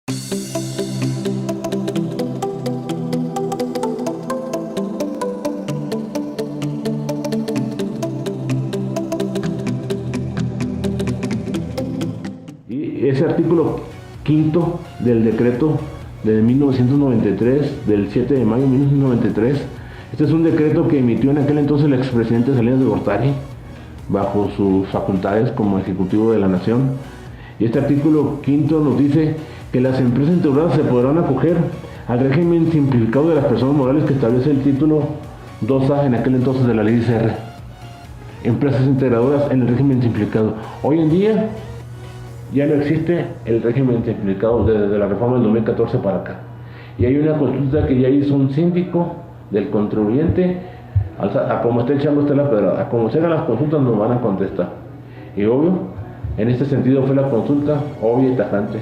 Y ese artículo quinto del decreto de 1993, del 7 de mayo de 1993, este es un decreto que emitió en aquel entonces el expresidente Salinas de Gortari, bajo sus facultades como ejecutivo de la nación. Y este artículo quinto nos dice que las empresas integradas se podrán acoger al régimen simplificado de las personas morales que establece el título 2A en aquel entonces de la ley ICR. Empresas integradoras en el régimen simplificado. Hoy en día ya no existe el régimen simplificado desde la reforma del 2014 para acá. Y hay una consulta que ya hizo un síndico del contribuyente. A como esté echando usted la pedra, a como se hagan las consultas nos van a contestar. Y obvio, en este sentido fue la consulta obvia y tajante.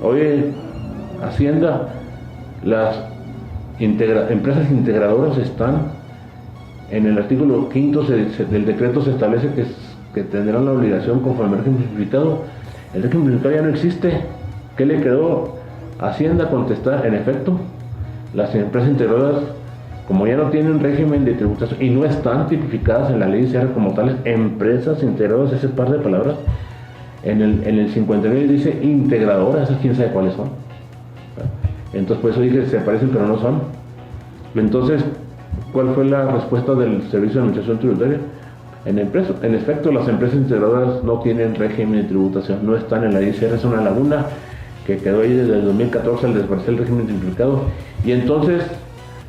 Hoy Hacienda, las empresas integradoras están en el artículo quinto del decreto se establece que tendrán la obligación conforme al régimen simplificado. El régimen simplificado ya no existe. ¿Qué le quedó a Hacienda contestar? En efecto, las empresas integradoras, como ya no tienen régimen de tributación y no están tipificadas en la ley ICR como tales, empresas integradoras, ese par de palabras, en el 59 dice integradoras, esas quién sabe cuáles son. Entonces por eso dije, se parecen pero no son. Entonces, ¿cuál fue la respuesta del Servicio de Administración Tributaria? En efecto, las empresas integradoras no tienen régimen de tributación, no están en la ICR, es una laguna que quedó ahí desde el 2014 al desaparecer el régimen simplificado. Y entonces,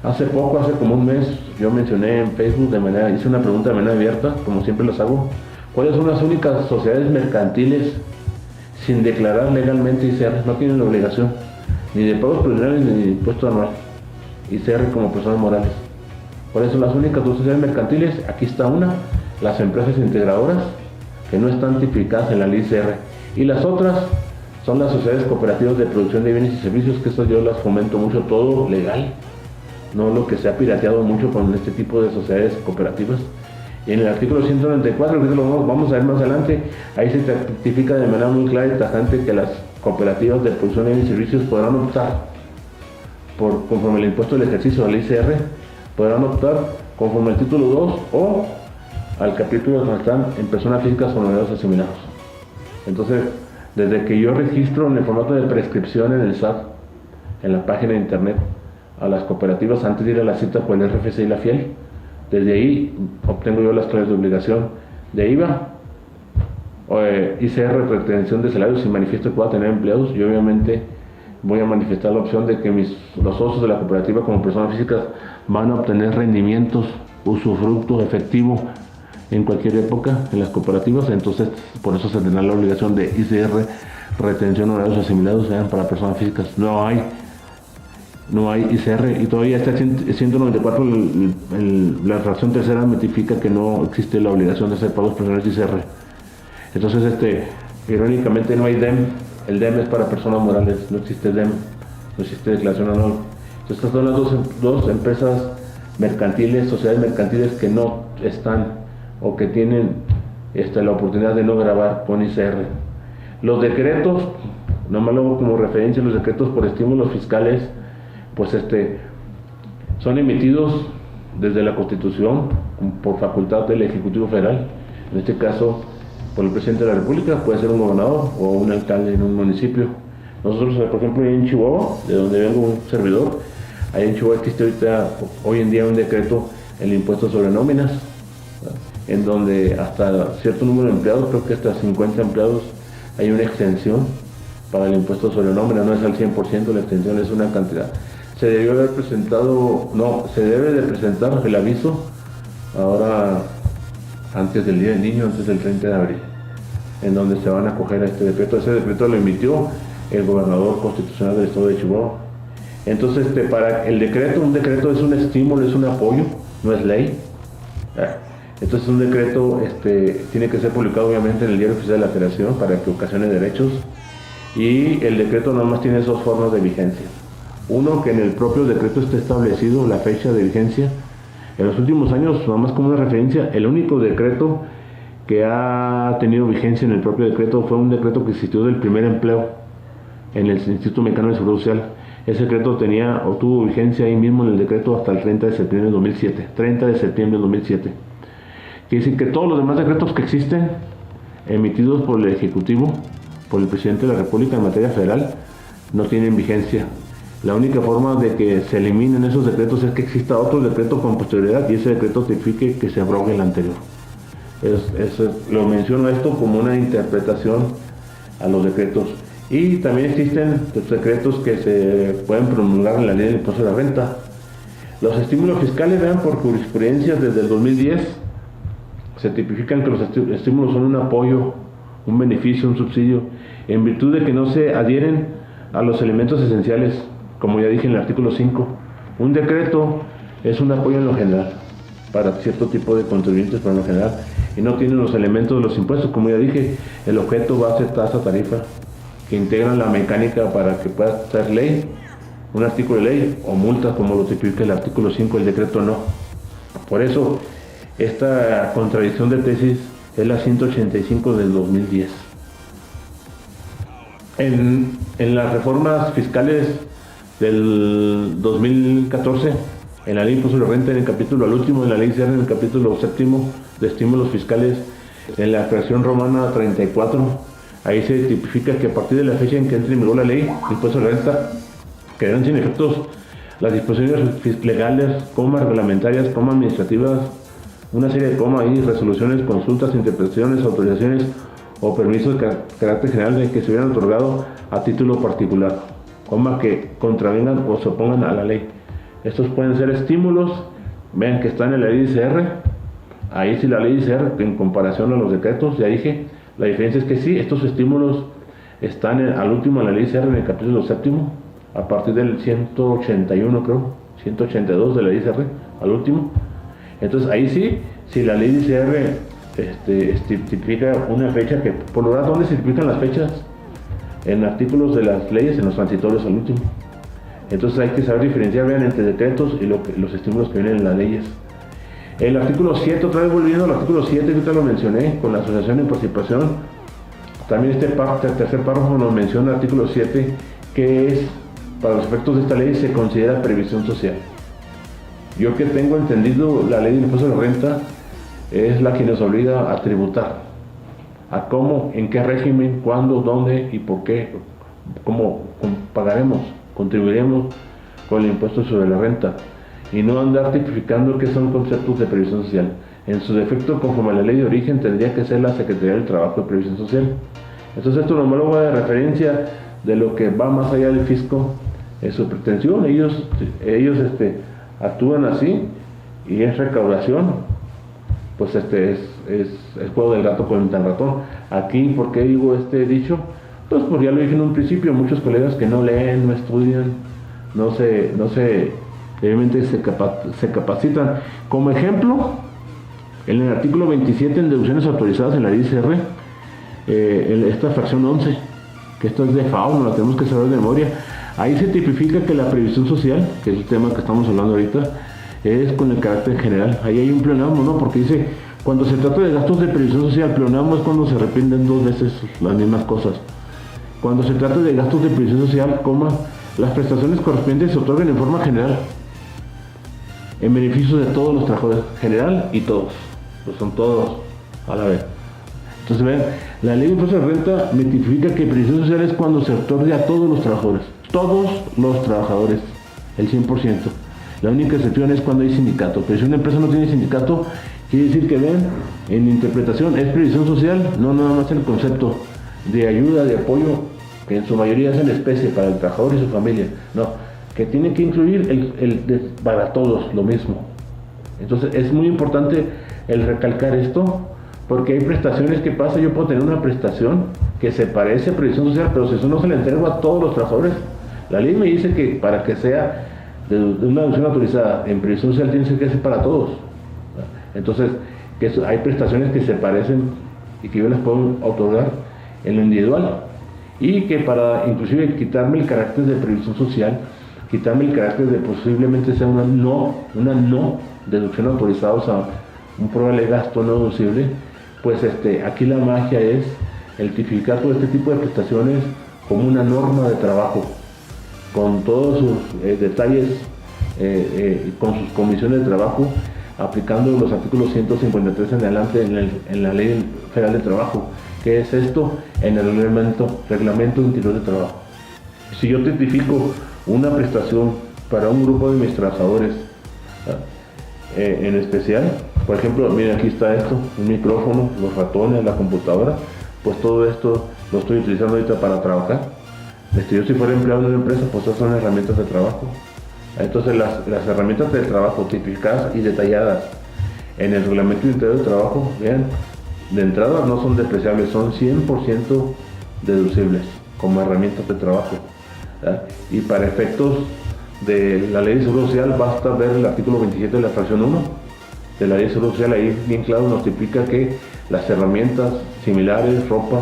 hace como un mes, yo mencioné en Facebook hice una pregunta de manera abierta, como siempre las hago. ¿Cuáles son las únicas sociedades mercantiles sin declarar legalmente ICR? No tienen la obligación ni de pagos preliminares ni de impuesto anual, ICR como personas morales. ¿Cuáles son las únicas dos sociedades mercantiles? Aquí está una, las empresas integradoras, que no están tipificadas en la ley ICR. Y las otras son las sociedades cooperativas de producción de bienes y servicios, que eso yo las fomento mucho, todo legal, no lo que se ha pirateado mucho con este tipo de sociedades cooperativas. Y en el artículo 194, que lo vamos a ver más adelante, ahí se tipifica de manera muy clara y tajante que las cooperativas de producción de bienes y servicios podrán optar conforme el impuesto del ejercicio de la ley ICR, podrán optar conforme al título 2 o al capítulo donde están en personas físicas con negocios asimilados. Entonces, desde que yo registro en el formato de prescripción en el SAT, en la página de internet, a las cooperativas antes de ir a la cita por el RFC y la FIEL, desde ahí obtengo yo las claves de obligación de IVA, ICR, retención de salarios y manifiesto que pueda tener empleados, y obviamente voy a manifestar la opción de que los socios de la cooperativa como personas físicas van a obtener rendimientos, usufructo efectivo en cualquier época en las cooperativas. Entonces por eso se tendrá la obligación de ICR, retención de horarios asimilados, sean para personas físicas. No hay ICR, y todavía está el 194, la fracción tercera notifica que no existe la obligación de hacer pagos personales ICR. Entonces irónicamente no hay DEM. El DEM es para personas morales, no existe DEM, no existe declaración anual. Entonces estas son las dos empresas mercantiles, sociedades mercantiles que no están o que tienen la oportunidad de no grabar con ICR. Los decretos, nomás luego como referencia, los decretos por estímulos fiscales, pues son emitidos desde la Constitución por facultad del Ejecutivo Federal, en este caso por el presidente de la República, puede ser un gobernador o un alcalde en un municipio. Nosotros, por ejemplo, en Chihuahua, de donde vengo un servidor, ahí en Chihuahua existe hoy en día un decreto, el impuesto sobre nóminas, ¿verdad?, en donde hasta cierto número de empleados, creo que hasta 50 empleados, hay una extensión para el impuesto sobre nóminas, no es al 100%, la extensión es una cantidad. Se debe de presentar el aviso ahora antes del Día del Niño, antes del 30 de abril, en donde se van a acoger a este decreto. Ese decreto lo emitió el gobernador constitucional del estado de Chihuahua. Entonces, para el decreto, un decreto es un estímulo, es un apoyo, no es ley. Entonces, un decreto tiene que ser publicado obviamente en el Diario Oficial de la Federación para que ocasione derechos, y el decreto nada más tiene dos formas de vigencia. Uno, que en el propio decreto esté establecido la fecha de vigencia. En los últimos años, nada más como una referencia, el único decreto que ha tenido vigencia en el propio decreto fue un decreto que existió del primer empleo, en el Instituto Mexicano de Seguro Social. Ese decreto tuvo vigencia ahí mismo en el decreto hasta el 30 de septiembre de 2007. 30 de septiembre de 2007. Que dicen que todos los demás decretos que existen, emitidos por el Ejecutivo, por el Presidente de la República en materia federal, no tienen vigencia. La única forma de que se eliminen esos decretos es que exista otro decreto con posterioridad y ese decreto tipifique que se abrogue el anterior. Lo menciono esto como una interpretación a los decretos. Y también existen los decretos que se pueden promulgar en la ley del impuesto de la renta. Los estímulos fiscales, vean, por jurisprudencia desde el 2010, se tipifican que los estímulos son un apoyo, un beneficio, un subsidio, en virtud de que no se adhieren a los elementos esenciales, como ya dije en el artículo 5. Un decreto es un apoyo en lo general, para cierto tipo de contribuyentes, pero en lo general, y no tiene los elementos de los impuestos, como ya dije, el objeto, base, tasa, tarifa, que integran la mecánica para que pueda ser ley, un artículo de ley, o multa, como lo tipifica el artículo 5, el decreto no. Por eso, esta contradicción de tesis es la 185 del 2010. En las reformas fiscales del 2014, en la ley de impuesto de la renta, en el capítulo al último, en la ley CER, en el capítulo séptimo de estímulos fiscales, en la fracción romana 34, ahí se tipifica que a partir de la fecha en que entre en vigor la ley de impuesto de la renta, quedarán sin efectos las disposiciones legales, reglamentarias, administrativas, una serie de resoluciones, consultas, interpretaciones, autorizaciones o permisos de carácter general de que se hubieran otorgado a título particular, que contravengan o se opongan a la ley. Estos pueden ser estímulos, vean que están en la ley de ICR, ahí sí la ley de ICR, en comparación a los decretos, ya dije, la diferencia es que sí, estos estímulos están al último en la ley de ICR, en el capítulo séptimo, a partir del 181 creo, 182 de la ley de ICR, al último. Entonces ahí sí, si la ley de ICR tipifica una fecha, que por lo tanto, ¿dónde se tipifican las fechas? En artículos de las leyes, en los transitorios al último. Entonces hay que saber diferenciar, vean, entre decretos y los estímulos que vienen en las leyes. El artículo 7, otra vez volviendo al artículo 7, ahorita lo mencioné, con la asociación de participación. También este tercer párrafo nos menciona el artículo 7, que es, para los efectos de esta ley, se considera previsión social. Yo que tengo entendido, la ley del impuesto de la renta es la que nos obliga a tributar. A cómo, en qué régimen, cuándo, dónde y por qué, cómo pagaremos, contribuiremos con el impuesto sobre la renta. Y no andar tipificando que son conceptos de previsión social. En su defecto, conforme a la ley de origen, tendría que ser la Secretaría del Trabajo de Previsión Social. Entonces esto nomás lo va de referencia de lo que va más allá del fisco, es su pretensión. Ellos actúan así y es recaudación, pues es juego del gato con el tan ratón. Aquí, ¿por qué digo este dicho? Pues ya lo dije en un principio, muchos colegas que no leen, no estudian, realmente se capacitan. Como ejemplo, en el artículo 27, en deducciones autorizadas en la ICR, esta fracción 11, que esto es de FAO, no la tenemos que saber de memoria, ahí se tipifica que la previsión social, que es el tema que estamos hablando ahorita, es con el carácter general. Ahí hay un pleonasmo, ¿no? Porque dice, cuando se trata de gastos de previsión social, pleonasmo es cuando se repiten dos veces las mismas cosas. Cuando se trata de gastos de previsión social, las prestaciones correspondientes se otorgan en forma general, en beneficio de todos los trabajadores, general y todos, pues son todos a la vez. Entonces vean, la ley de impuesto de renta me tipifica que previsión social es cuando se otorga a todos los trabajadores, el 100%. La única excepción es cuando hay sindicato, pero si una empresa no tiene sindicato, quiere decir que vean, en interpretación es previsión social, no nada más el concepto de ayuda, de apoyo, que en su mayoría es en especie para el trabajador y su familia, no, que tiene que incluir para todos lo mismo. Entonces es muy importante el recalcar esto, porque hay prestaciones que pasa, yo puedo tener una prestación que se parece a previsión social, pero si eso no se le entrega a todos los trabajadores, la ley me dice que para que sea de una deducción autorizada en previsión social tiene que ser para todos. Entonces, hay prestaciones que se parecen y que yo les puedo otorgar en lo individual, y que para inclusive quitarme el carácter de previsión social, quitarme el carácter de posiblemente sea una no deducción autorizada, o sea, un probable gasto no deducible, pues aquí la magia es el tipificar todo este tipo de prestaciones como una norma de trabajo, con todos sus detalles, con sus comisiones de trabajo, aplicando los artículos 153 en adelante en la Ley Federal de Trabajo. ¿Qué es esto? En el reglamento interior de trabajo. Si yo tipifico una prestación para un grupo de mis trabajadores, en especial, por ejemplo, miren, aquí está esto, un micrófono, los ratones, la computadora, pues todo esto lo estoy utilizando ahorita para trabajar. Yo si fuera empleado de una empresa, pues estas son herramientas de trabajo. Entonces las herramientas de trabajo tipificadas y detalladas en el reglamento interior de trabajo, vean, de entrada no son despreciables, son 100% deducibles como herramientas de trabajo, ¿verdad? Y para efectos de la Ley de Seguro Social basta ver el artículo 27 de la fracción 1 de la Ley de Seguro Social. Ahí bien claro nos tipifica que las herramientas similares, ropa,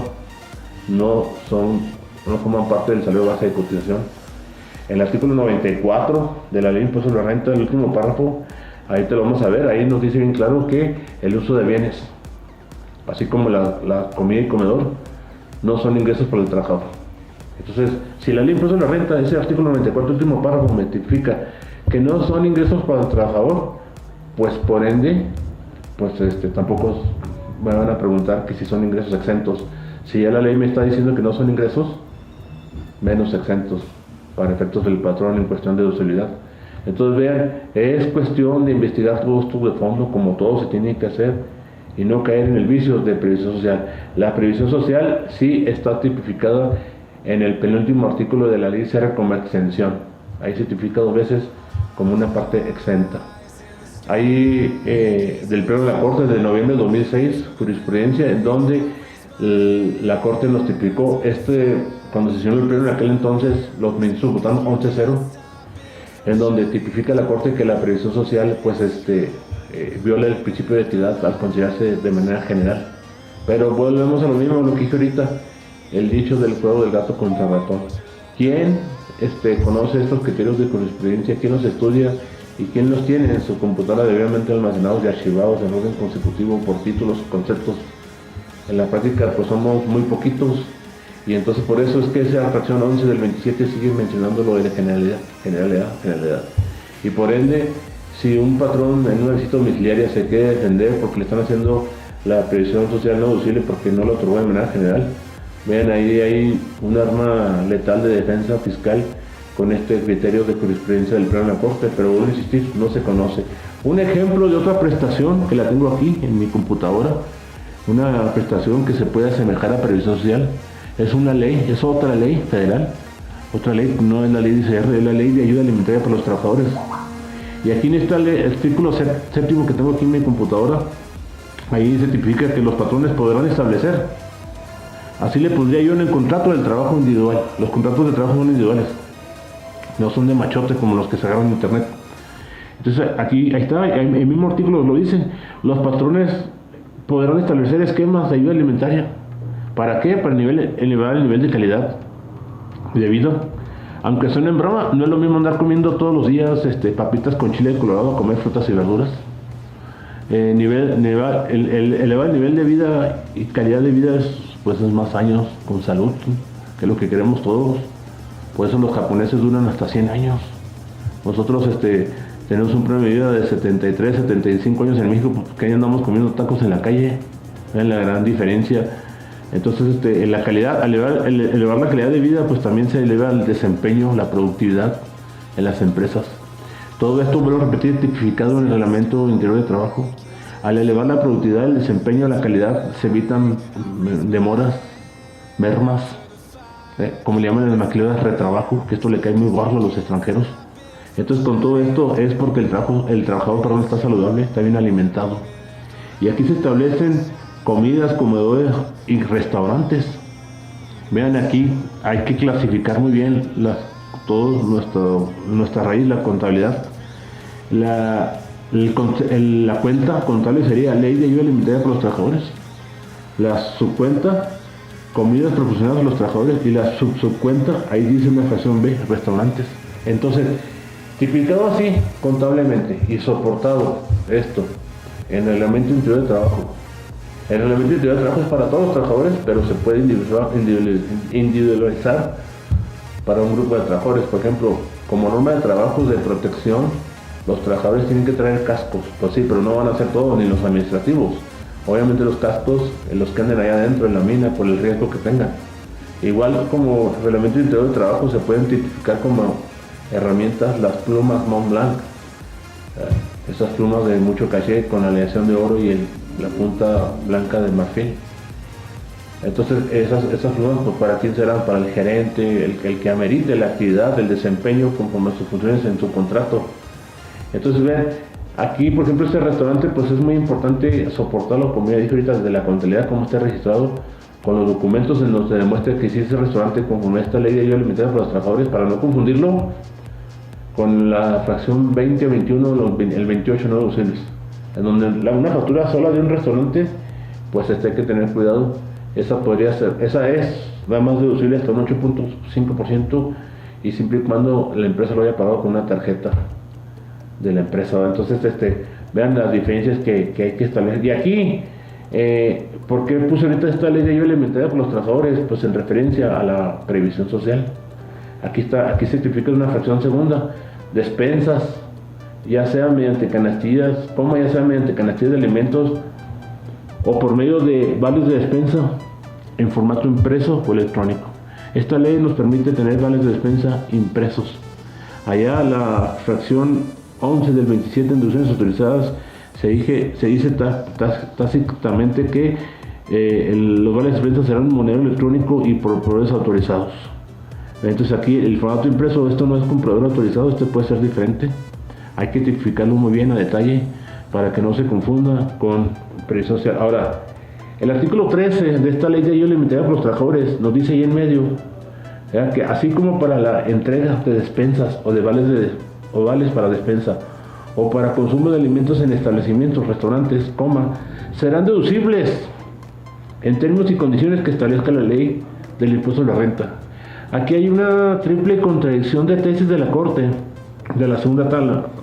no forman parte del salario base de cotización. En el artículo 94 de la Ley de Impuesto a la Renta, el último párrafo, ahí te lo vamos a ver, ahí nos dice bien claro que el uso de bienes, así como la comida y comedor, no son ingresos para el trabajador. Entonces, si la Ley de Impuesto a la Renta, ese artículo 94, último párrafo, me tipifica que no son ingresos para el trabajador, pues por ende, pues tampoco me van a preguntar que si son ingresos exentos. Si ya la ley me está diciendo que no son ingresos, menos exentos para efectos del patrón en cuestión de deducibilidad. Entonces vean, es cuestión de investigar todo esto de fondo, como todo se tiene que hacer, y no caer en el vicio de previsión social. La previsión social sí está tipificada en el penúltimo artículo de la ley, cierra como exención. Ahí se tipifica 2 veces como una parte exenta. Ahí del pleno de la Corte de noviembre de 2006, jurisprudencia en donde la Corte nos tipificó cuando se sesionó el pleno en aquel entonces, los ministros votaron 11-0, en donde tipifica la Corte que la previsión social pues viola el principio de equidad al considerarse de manera general. Pero volvemos a lo mismo, lo que dije ahorita, el dicho del juego del gato contra ratón. ¿Quién conoce estos criterios de jurisprudencia? ¿Quién los estudia? ¿Y quién los tiene en su computadora debidamente almacenados y archivados en orden consecutivo por títulos y conceptos? En la práctica pues somos muy poquitos, y entonces por eso es que esa fracción 11 del 27 sigue mencionando lo de la generalidad. Y por ende, si un patrón en una visita domiciliaria se quiere defender porque le están haciendo la previsión social no deducible porque no lo otorgó de manera general, vean, ahí hay un arma letal de defensa fiscal con este criterio de jurisprudencia del pleno de la Corte, pero vuelvo a insistir, no se conoce. Un ejemplo de otra prestación que la tengo aquí en mi computadora, una prestación que se puede asemejar a previsión social, es una ley, es otra ley federal, otra ley, no es la ley de ICR, es la ley de ayuda alimentaria para los trabajadores. Y aquí en este artículo séptimo que tengo aquí en mi computadora, ahí se tipifica que los patrones podrán establecer, así le pondría yo en el contrato del trabajo individual. Los contratos de trabajo son individuales, no son de machote como los que se agarran en internet. Entonces ahí está, el mismo artículo lo dice, los patrones podrán establecer esquemas de ayuda alimentaria. ¿Para qué? Para elevar el nivel de calidad de vida. Aunque suene en broma, no es lo mismo andar comiendo todos los días papitas con chile colorado a comer frutas y verduras. Elevar el nivel de vida y calidad de vida es más años con salud, que es lo que queremos todos. Por eso los japoneses duran hasta 100 años. Nosotros tenemos un promedio de vida de 73, 75 años en México, porque ahí andamos comiendo tacos en la calle. Vean la gran diferencia. Entonces, en la calidad, al elevar la calidad de vida, pues también se eleva el desempeño, la productividad en las empresas. Todo esto, vuelvo a repetir, tipificado en el reglamento interior de trabajo. Al elevar la productividad, el desempeño, la calidad, se evitan demoras, mermas, como le llaman en el maquilador, retrabajo, que esto le cae muy gordo a los extranjeros. Entonces, con todo esto es porque el trabajador está saludable, está bien alimentado. Y aquí se establecen comidas, comedores y restaurantes. Vean, aquí hay que clasificar muy bien nuestra raíz, la contabilidad. La cuenta contable sería ley de ayuda alimentaria para los trabajadores. La subcuenta, comidas proporcionadas a los trabajadores, y la subcuenta, ahí dice una fracción B, restaurantes. Entonces, tipificado así contablemente y soportado esto en el reglamento interior de trabajo, El reglamento interior de trabajo es para todos los trabajadores, pero se puede individualizar para un grupo de trabajadores. Por ejemplo, como norma de trabajo de protección, los trabajadores tienen que traer cascos. Pues sí, pero no van a hacer todo, ni los administrativos. Obviamente los cascos, los que anden allá adentro en la mina, por el riesgo que tengan. Igual como reglamento interior de trabajo, se pueden identificar como herramientas las plumas Mont Blanc. Esas plumas de mucho caché con aleación de oro y la punta blanca de marfil. Entonces esas plumas, pues para quién serán, para el gerente, el que amerite la actividad, el desempeño conforme a sus funciones en su contrato. Entonces vean, aquí por ejemplo este restaurante, pues es muy importante soportarlo, como ya dije ahorita, desde la contabilidad, cómo está registrado, con los documentos en los que demuestre que sí es el restaurante conforme a esta ley de ayuda alimentaria para los trabajadores, para no confundirlo con la fracción 20 o 21, el 28 no deducibles, en donde una factura sola de un restaurante, pues hay que tener cuidado. Esa es nada más deducible hasta un 8.5% y siempre y cuando la empresa lo haya pagado con una tarjeta de la empresa. Entonces vean las diferencias que hay que establecer. Y aquí, ¿por qué puse ahorita esta ley de ayuda alimentaria por los trabajadores? Pues en referencia a la previsión social. Aquí se tipifica una fracción segunda, despensas, ya sea mediante canastillas, de alimentos o por medio de vales de despensa en formato impreso o electrónico. Esta ley nos permite tener vales de despensa impresos. Allá la fracción 11 del 27 en deducciones autorizadas se dice tácitamente que los vales de despensa serán monedero electrónico y por proveedores autorizados. Entonces aquí el formato impreso, esto no es con proveedor autorizado, este puede ser diferente. Hay que tipificarlo muy bien a detalle para que no se confunda con previsión social. Ahora, el artículo 13 de esta ley de ayuda alimentaria por los trabajadores nos dice ahí en medio, que así como para la entrega de despensas o de vales para despensa o para consumo de alimentos en establecimientos, restaurantes, serán deducibles en términos y condiciones que establezca la ley del impuesto a la renta. Aquí hay una triple contradicción de tesis de la Corte de la segunda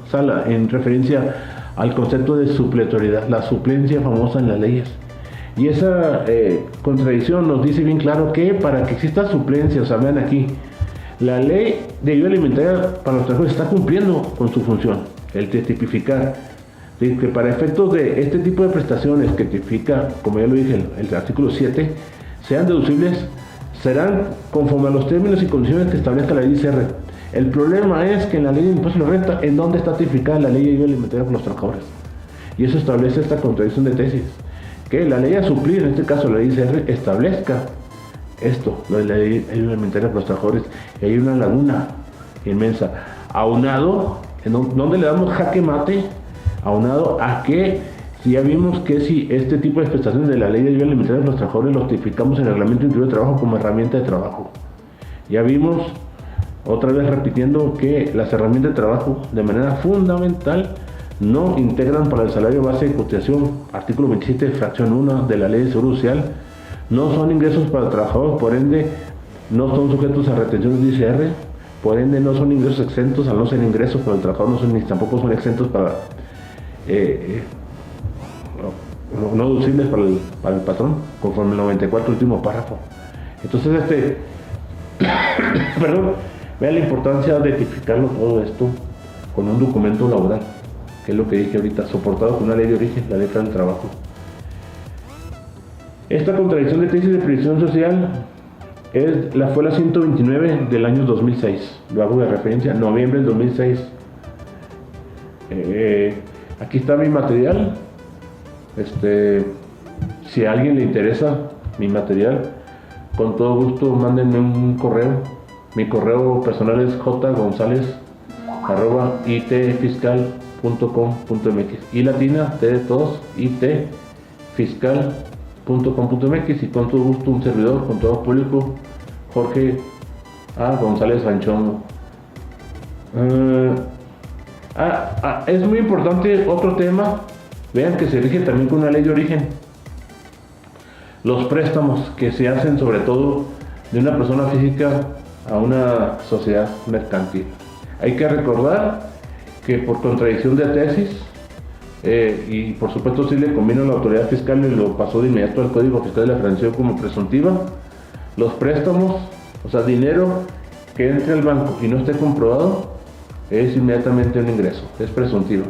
sala en referencia al concepto de supletoriedad, la suplencia famosa en las leyes. Y esa contradicción nos dice bien claro que para que exista suplencia, o sea, vean aquí, la ley de ayuda alimentaria para los trabajadores está cumpliendo con su función, el de tipificar, que para efectos de este tipo de prestaciones que tipifica, como ya lo dije, el artículo 7, sean deducibles, serán conforme a los términos y condiciones que establezca la ley ICR. El problema es que en la ley de impuesto a la renta, ¿en dónde está tipificada la ley de ayuda alimentaria por los trabajadores? Y eso establece esta contradicción de tesis, que la ley a suplir, en este caso la ley ICR, establezca esto, la ley de ayuda alimentaria por los trabajadores, y hay una laguna inmensa, aunado, ¿dónde le damos jaque mate? Aunado a que si ya vimos que si este tipo de prestaciones de la ley de ayuda alimentaria por los trabajadores los tipificamos en el reglamento interior de trabajo como herramienta de trabajo. Ya vimos, otra vez repitiendo, que las herramientas de trabajo de manera fundamental no integran para el salario base de cotización, artículo 27, fracción 1 de la ley de seguro social, no son ingresos para el trabajador, por ende no son sujetos a retención de ICR, por ende no son ingresos exentos, al no ser ingresos para el trabajador ni tampoco son exentos para no deducibles para el patrón, conforme el 94 último párrafo. Entonces perdón, vean la importancia de tipificarlo todo esto con un documento laboral, que es lo que dije ahorita, soportado con una ley de origen, la letra del trabajo. Esta contradicción de tesis de previsión social fue la 129 del año 2006, lo hago de referencia, noviembre del 2006. Aquí está mi material. Si a alguien le interesa mi material, con todo gusto mándenme un correo. Mi correo personal es jgonsales@itfiscal.com.mx, y latina, t de todos, itfiscal.com.mx, y con todo gusto un servidor, con todo público, Jorge A. González Ranchón. Es muy importante otro tema. Vean que se rige también con una ley de origen. Los préstamos que se hacen sobre todo de una persona física a una sociedad mercantil. Hay que recordar que por contradicción de tesis, y por supuesto sí le convino a la autoridad fiscal y lo pasó de inmediato al Código Fiscal de la Federación como presuntiva. Los préstamos, o sea, dinero que entre al banco y no esté comprobado, es inmediatamente un ingreso, es presuntivo.